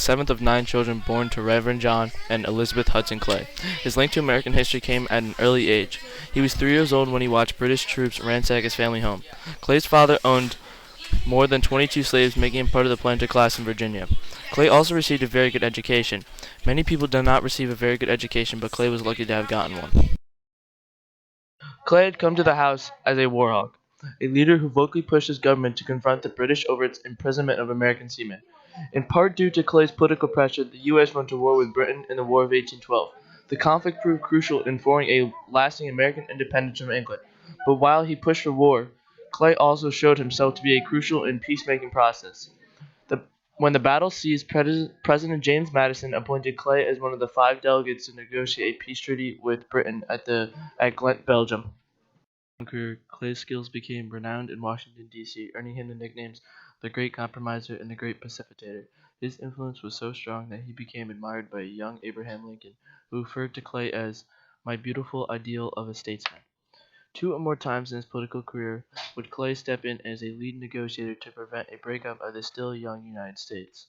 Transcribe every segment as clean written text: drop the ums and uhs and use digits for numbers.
seventh of 9 children born to Reverend John and Elizabeth Hudson Clay. His link to American history came at an early age. He was 3 years old when he watched British troops ransack his family home. Clay's father owned more than 22 slaves, making him part of the planter class in Virginia. Clay also received a very good education. Many people did not receive a very good education, but Clay was lucky to have gotten one. Clay had come to the House as a war hawk, a leader who vocally pushed his government to confront the British over its imprisonment of American seamen. In part due to Clay's political pressure, the U.S. went to war with Britain in the War of 1812. The conflict proved crucial in forming a lasting American independence from England. But while he pushed for war, Clay also showed himself to be a crucial in peacemaking process. The, when the battle ceased, President James Madison appointed Clay as one of the 5 delegates to negotiate a peace treaty with Britain at Ghent, Belgium. Career, Clay's skills became renowned in Washington, D.C., earning him the nicknames the Great Compromiser and the Great Precipitator. His influence was so strong that he became admired by young Abraham Lincoln, who referred to Clay as "my beautiful ideal of a statesman." 2 or more times in his political career would Clay step in as a lead negotiator to prevent a breakup of the still young United States.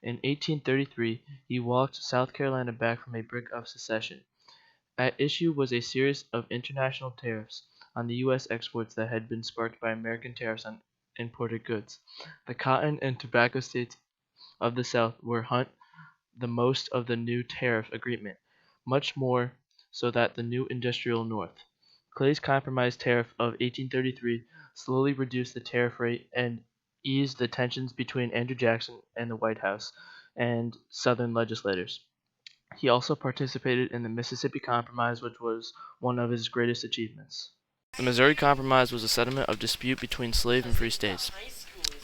In 1833, he walked South Carolina back from a brink of secession. At issue was a series of international tariffs on the U.S. exports that had been sparked by American tariffs on imported goods. The cotton and tobacco states of the South were the most of the new tariff agreement, much more so than the new industrial North. Clay's compromise tariff of 1833 slowly reduced the tariff rate and eased the tensions between Andrew Jackson and the White House and Southern legislators. He also participated in the Mississippi Compromise, which was one of his greatest achievements. The Missouri Compromise was a settlement of dispute between slave and free states.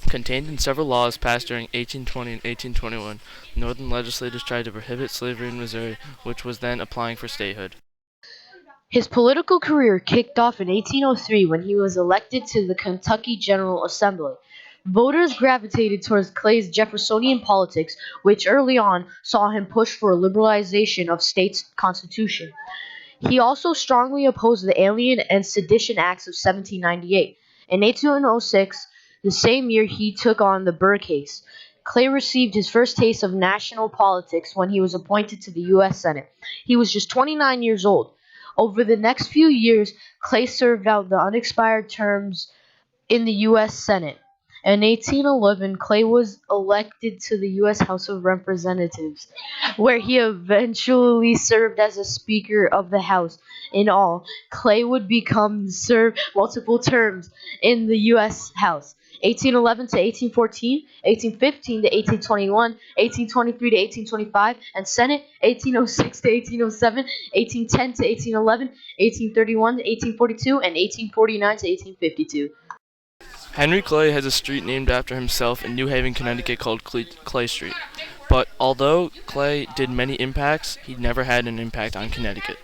Contained in several laws passed during 1820 and 1821, Northern legislators tried to prohibit slavery in Missouri, which was then applying for statehood. His political career kicked off in 1803 when he was elected to the Kentucky General Assembly. Voters gravitated towards Clay's Jeffersonian politics, which early on saw him push for a liberalization of states' constitution. He also strongly opposed the Alien and Sedition Acts of 1798. In 1806, the same year he took on the Burr case. Clay received his first taste of national politics when he was appointed to the U.S. Senate. He was just 29 years old. Over the next few years, Clay served out the unexpired terms in the U.S. Senate. In 1811, Clay was elected to the U.S. House of Representatives, where he eventually served as a Speaker of the House. In all, Clay would serve multiple terms in the U.S. House. 1811 to 1814, 1815 to 1821, 1823 to 1825, and Senate 1806 to 1807, 1810 to 1811, 1831 to 1842, and 1849 to 1852. Henry Clay has a street named after himself in New Haven, Connecticut called Clay Street. But although Clay did many impacts, he never had an impact on Connecticut.